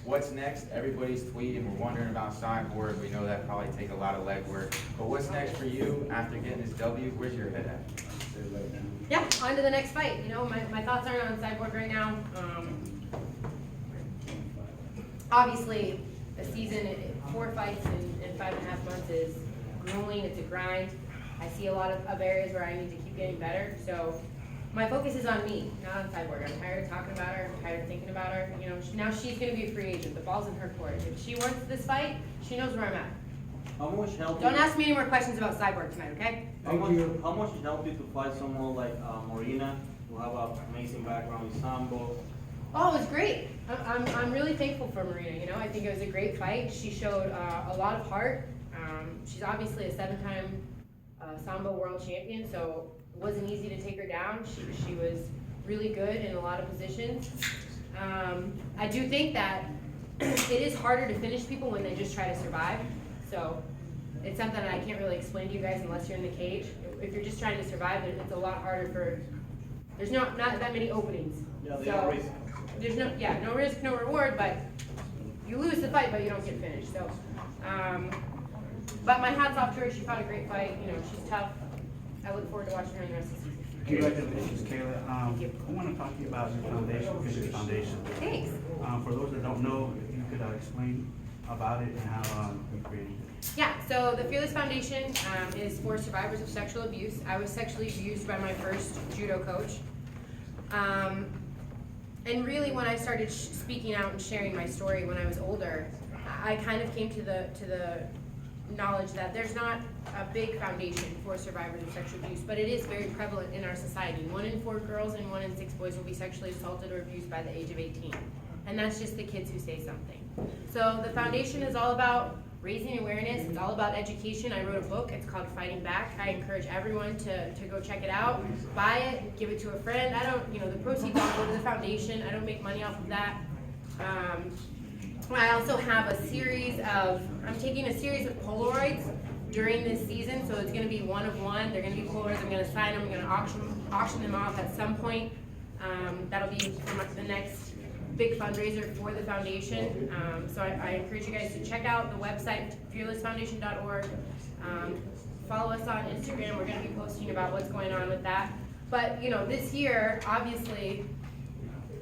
What's next? Everybody's tweeting. We're wondering about Cyborg. We know that probably take a lot of legwork. But what's next for you after getting this W? Where's your head at? Yeah, on to the next fight. You know, my thoughts aren't on Cyborg right now. Obviously, a season, 4 fights in 5.5 months is grueling. It's a grind. I see a lot of areas where I need to keep getting better. So my focus is on me, not on Cyborg. I'm tired of talking about her. I'm tired of thinking about her. You know, now she's going to be a free agent. The ball's in her court. If she wants this fight, she knows where I'm at. How much help? Don't ask me any more questions about Cyborg tonight, okay? How much it helped you to fight someone like Marina, who have an amazing background in sambo? Oh, it was great. I'm really thankful for Marina. You know, I think it was a great fight. She showed a lot of heart. She's obviously a 7-time sambo world champion, so it wasn't easy to take her down. She was really good in a lot of positions. I do think that it is harder to finish people when they just try to survive. So it's something that I can't really explain to you guys unless you're in the cage. If you're just trying to survive, it's a lot harder for. There's not that many openings. Yeah, so there's no risk, no reward. But you lose the fight, but you don't get finished. So, but my hat's off to her. She fought a great fight. You know, she's tough. I look forward to watching her in the rest of the season. Congratulations, Kayla. I want to talk to you about your foundation, Fisher's Foundation. Thanks. For those that don't know, if you could explain about it and how you created it. Yeah, so the Fearless Foundation is for survivors of sexual abuse. I was sexually abused by my first judo coach. And really when I started speaking out and sharing my story when I was older, I kind of came to the knowledge that there's not a big foundation for survivors of sexual abuse, but it is very prevalent in our society. 1 in 4 girls and 1 in 6 boys will be sexually assaulted or abused by the age of 18. And that's just the kids who say something. So the foundation is all about raising awareness. It's all about education. I wrote a book. It's called Fighting Back. I encourage everyone to go check it out, buy it, give it to a friend. I don't, the proceeds all go to the foundation. I don't make money off of that. I also have I'm taking a series of Polaroids during this season, so it's going to be 1 of 1. They're going to be Polaroids. I'm going to sign them. I'm going to auction them off at some point. That'll be the next big fundraiser for the foundation. So I encourage you guys to check out the website, fearlessfoundation.org. Follow us on Instagram. We're going to be posting about what's going on with that. But, this year, obviously,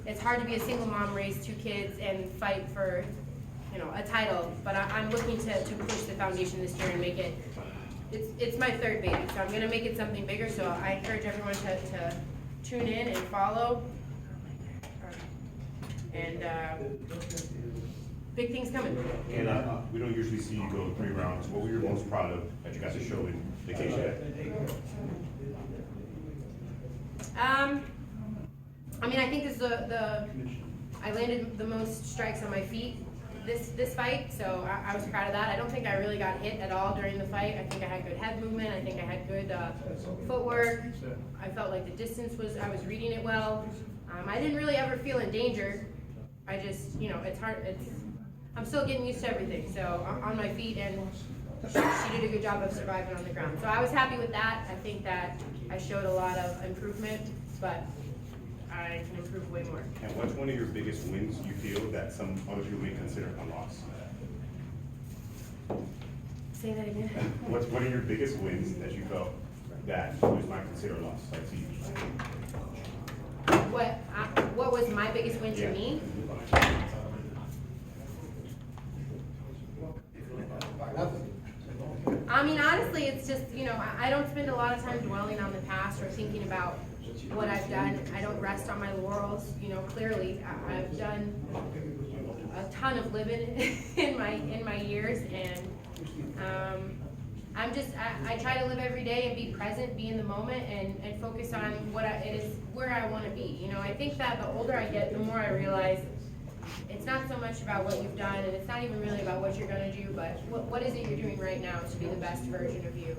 it's hard to be a single mom, raise 2 kids, and fight for, a title. But I'm looking to push the foundation this year and make it, it's my 3rd baby, so I'm going to make it something bigger. So I encourage everyone to tune in and follow. And big things coming. And we don't usually see you go 3 rounds. What were you most proud of that you got to show in the cage yet? I think this is I landed the most strikes on my feet this fight, so I was proud of that. I don't think I really got hit at all during the fight. I think I had good head movement. I think I had good footwork. I felt like the distance I was reading it well. I didn't really ever feel in danger. I just, it's hard. I'm still getting used to everything. So on my feet, and she did a good job of surviving on the ground. So I was happy with that. I think that I showed a lot of improvement, but I can improve way more. And what's one of your biggest wins you feel that some other people may consider a loss? Say that again. What's one of your biggest wins that you felt that others might consider a loss, like to you? What was my biggest win to me? Honestly, it's just, I don't spend a lot of time dwelling on the past or thinking about what I've done. I don't rest on my laurels. Clearly, I've done a ton of living in my years, and I try to live every day and be present, be in the moment, and focus on where I want to be. I think that the older I get, the more I realize it's not so much about what you've done, and it's not even really about what you're going to do, but what is it you're doing right now to be the best version of you.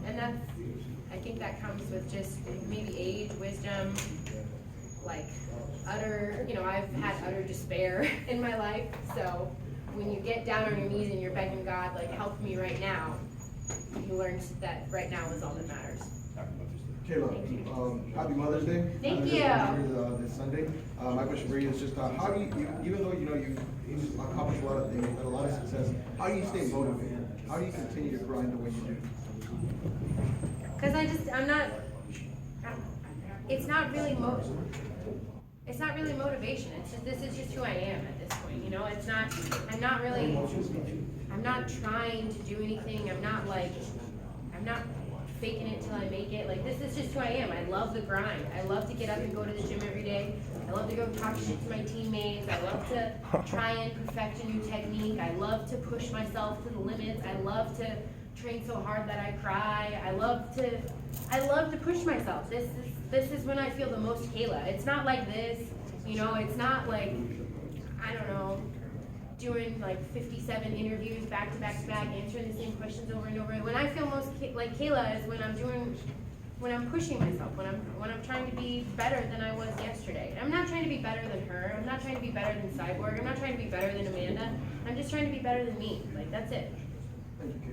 And I think that comes with just maybe age, wisdom, like I've had utter despair in my life, so when you get down on your knees and you're begging God, like, help me right now, you learn that right now is all that matters. Kayla, happy Mother's Day. Thank you. This Sunday. My question for you is just how do you, even though you've accomplished a lot of things, had a lot of success, how do you stay motivated? How do you continue to grind the way you do? Because it's not really motivation. It's just, this is just who I am at this point, you know? I'm not trying to do anything. I'm not faking it till I make it. Like, this is just who I am. I love the grind. I love to get up and go to the gym every day. I love to go talk shit to my teammates. I love to try and perfect a new technique. I love to push myself to the limits. I love to train so hard that I cry. I love to push myself. This is when I feel the most Kayla. It's not like this, you know, it's not like, I don't know, doing like 57 interviews back to back to back, answering the same questions over and over. When I feel most like Kayla is when I'm pushing myself, when I'm trying to be better than I was yesterday. I'm not trying to be better than her. I'm not trying to be better than Cyborg. I'm not trying to be better than Amanda. I'm just trying to be better than me. Like, that's it. Thank you, Kayla.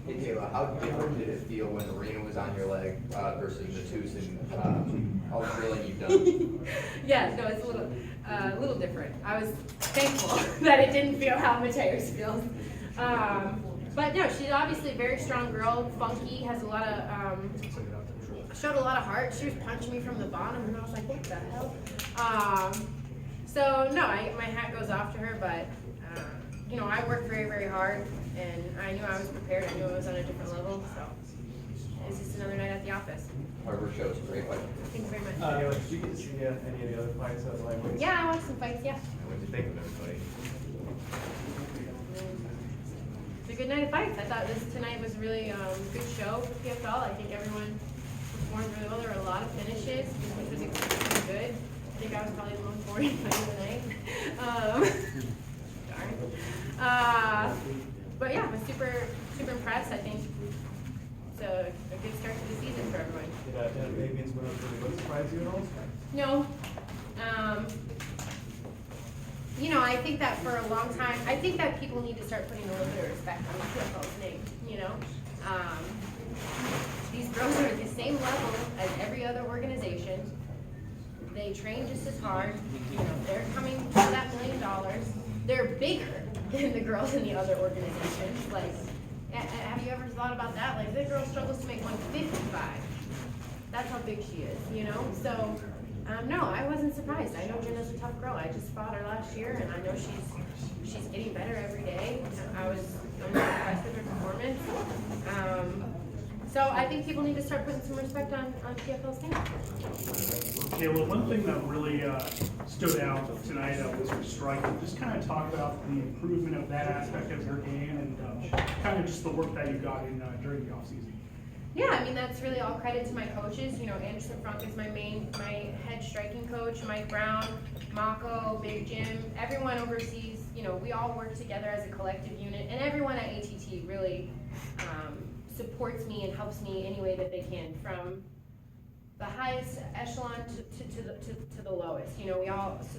Hey Kayla, how different did it feel when the arena was on your leg versus the twos and all the drilling you've done? Yeah, no, it's a little different. I was thankful that it didn't feel how Mateus feels. But no, she's obviously a very strong girl, funky, has a lot of, showed a lot of heart. She was punching me from the bottom, and I was like, what the hell? So no, my hat goes off to her, but you know, I worked very, very hard, and I knew I was prepared. I knew I was on a different level, so it's just another night at the office. Hard work shows, great fight. Thank you very much. Did you get to see any of the other fights that like? Yeah, I watched some fights, yeah. What did you think of everybody? It's a good night of fights. I thought tonight was really good show for PFL. I think everyone performed really well. There were a lot of finishes, which was extremely good. I think I was probably the most boring fight of the night. But yeah, I'm super impressed. I think it's a good start to the season for everyone. Did Fabian's win really surprise you at all? No. You know, I think that for a long time, I think that people need to start putting a little bit of respect on the PFL's name, you know? These girls are at the same level as every other organization. They train just as hard. You know, they're coming for that $1 million. They're bigger than the girls in the other organizations. Like, have you ever thought about that? Like, this girl struggles to make 155. That's how big she is, you know? So, no, I wasn't surprised. I know Jenna's a tough girl. I just fought her last year, and I know she's getting better every day. I'm impressed with her performance. So I think people need to start putting some respect on PFL's name. Kayla, one thing that really stood out tonight was your striking. Just kind of talk about the improvement of that aspect of your game and kind of just the work that you got in during the offseason. Yeah, I mean, that's really all credit to my coaches. You know, Anderson Frank is my head striking coach, Mike Brown, Mako, Big Jim, everyone overseas. You know, we all work together as a collective unit, and everyone at ATT really supports me and helps me any way that they can, from the highest echelon to the lowest. You know,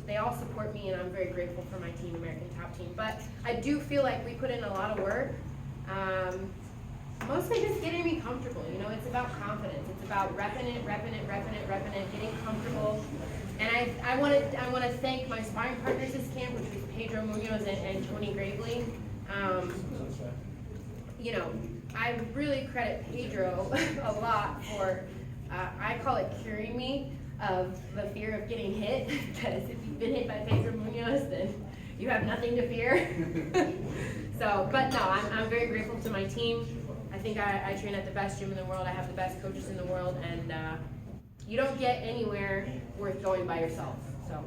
they all support me, and I'm very grateful for my team, American Top Team. But I do feel like we put in a lot of work. Mostly just getting me comfortable, you know, it's about confidence. It's about repping it, getting comfortable. And I want to thank my sparring partners this camp, which was Pedro Munoz and Tony Gravely. You know, I really credit Pedro a lot for, I call it curing me of the fear of getting hit, because if you've been hit by Pedro Munoz, then you have nothing to fear. So, but no, I'm very grateful to my team. I think I train at the best gym in the world. I have the best coaches in the world, and you don't get anywhere worth going by yourself. So,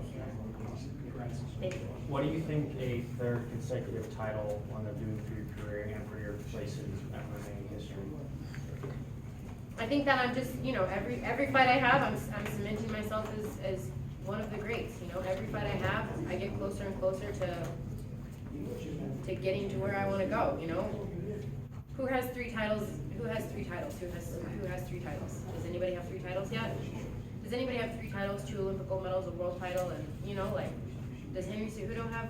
thank you. What do you think a third consecutive title will end up doing for your career and for your place in MMA history? I think that I'm just, you know, every fight I have, I'm cementing myself as one of the greats. You know, every fight I have, I get closer and closer to getting to where I want to go. You know. Who has 3 titles? Who has 3 titles? Who has 3 titles? Does anybody have 3 titles yet? Does anybody have 3 titles, 2 Olympic gold medals, a world title, and, you know, like, does Henry Cejudo have?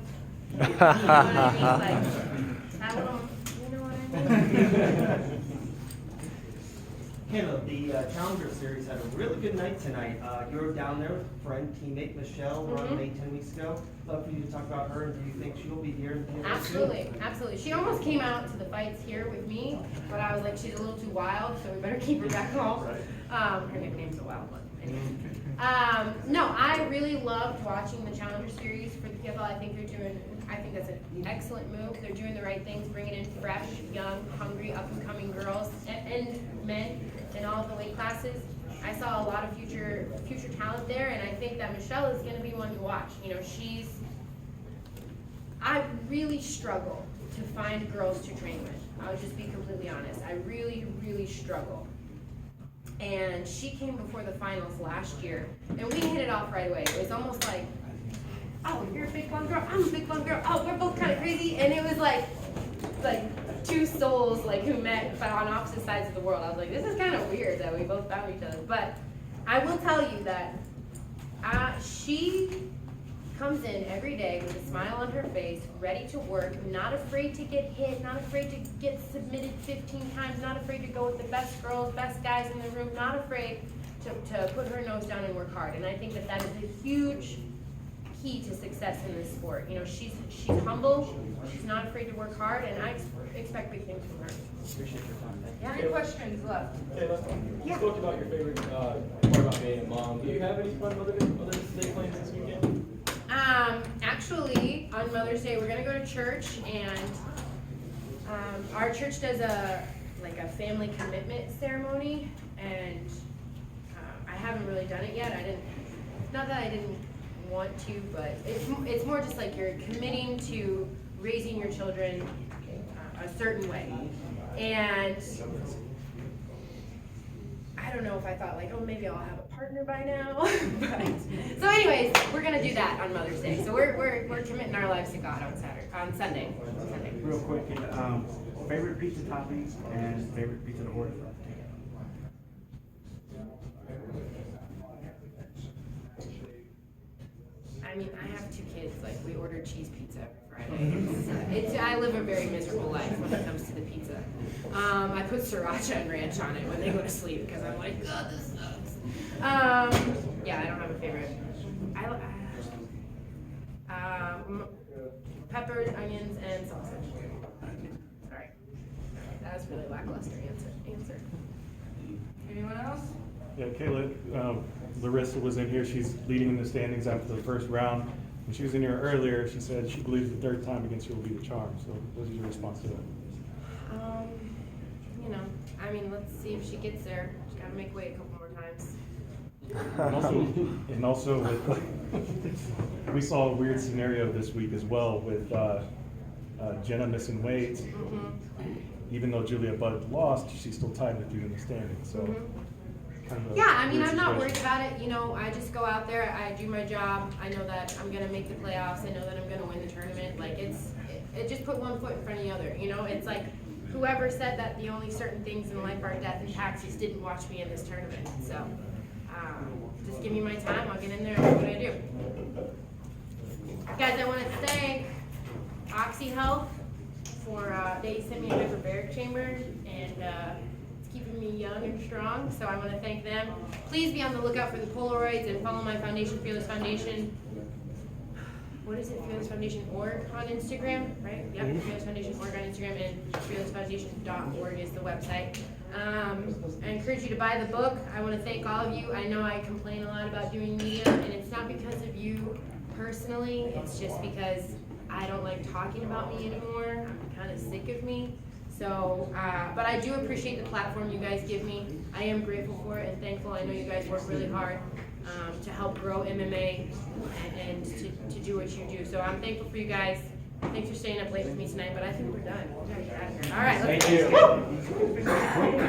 You know what I mean? Like, that little, you know what I mean? Kayla, the Challenger Series had a really good night tonight. You were down there with friend, teammate Michelle, who won May 10 weeks ago. Love for you to talk about her, and do you think she'll be here in the Absolutely, absolutely. She almost came out to the fights here with me, but I was like, she's a little too wild, so we better keep her back home. Her nickname's a wild one. Anyway. No, I really loved watching the Challenger Series for the PFL. I think that's an excellent move. They're doing the right things, bringing in fresh, young, hungry, up-and-coming girls and men in all of the weight classes. I saw a lot of future talent there, and I think that Michelle is going to be one to watch. You know, I really struggle to find girls to train with. I'll just be completely honest. I really, really struggle. And she came before the finals last year, and we hit it off right away. It was almost like, oh, you're a big blonde girl, I'm a big blonde girl, oh, we're both kind of crazy, and it was like two souls who met but on opposite sides of the world. I was like, this is kind of weird that we both found each other. But I will tell you that she comes in every day with a smile on her face, ready to work, not afraid to get hit, not afraid to get submitted 15 times, not afraid to go with the best girls, best guys in the room, not afraid to put her nose down and work hard. And I think that is a huge key to success in this sport. You know, she's humble, she's not afraid to work hard, and I expect big things from her. Appreciate your time. Yeah, any questions left? Kayla, Yeah. you spoke about your favorite part about being a mom. Do you have any fun Mother's Day plans this weekend? Actually, on Mother's Day, we're gonna go to church, and our church does a family commitment ceremony, and I haven't really done it yet. Not that I didn't want to, but it's more just like you're committing to raising your children a certain way. And I don't know if I thought oh, maybe I'll have a partner by now. So anyways, we're gonna do that on Mother's Day. So we're committing our lives to God on Sunday. Real quick, favorite pizza toppings and favorite pizza to order. I mean, I have two kids. We order cheese pizza every Friday. I live a very miserable life when it comes to the pizza. I put sriracha and ranch on it when they go to sleep because I'm like, God, this sucks. Yeah, I don't have a favorite. Peppers, onions, and sausage. Sorry, that was really lackluster answer. Anyone else? Yeah, Kayla, Larissa was in here. She's leading in the standings after the first round. When she was in here earlier, she said she believes the third time against you will be the charm. So what is your response to that? Let's see if she gets there. She's got to make weight a couple more times. And also we saw a weird scenario this week as well with Jenna missing weight. Mm-hmm. Even though Julia Budd lost, she's still tied with you in the standings. So. Mm-hmm. Yeah, I'm not worried about it. I just go out there, I do my job. I know that I'm gonna make the playoffs. I know that I'm gonna win the tournament. It just put one foot in front of the other. It's like whoever said that the only certain things in life are death and taxes didn't watch me in this tournament. So just give me my time. I'll get in there and do what I do. Guys, I want to thank Oxy Health for they sent me a hyperbaric chamber and. Keeping me young and strong, so I want to thank them. Please be on the lookout for the Polaroids and follow my foundation, Fearless Foundation. What is it? Fearless Foundation .org on Instagram, right? Yep, Fearless Foundation .org on Instagram, and fearlessfoundation.org is the website. I encourage you to buy the book. I want to thank all of you. I know I complain a lot about doing media, and it's not because of you personally. It's just because I don't like talking about me anymore. I'm kind of sick of me. So, but I do appreciate the platform you guys give me. I am grateful for it and thankful. I know you guys work really hard to help grow MMA and to do what you do. So I'm thankful for you guys. Thanks for staying up late with me tonight, but I think we're done. We gotta get out of here. All right, let's Thank you.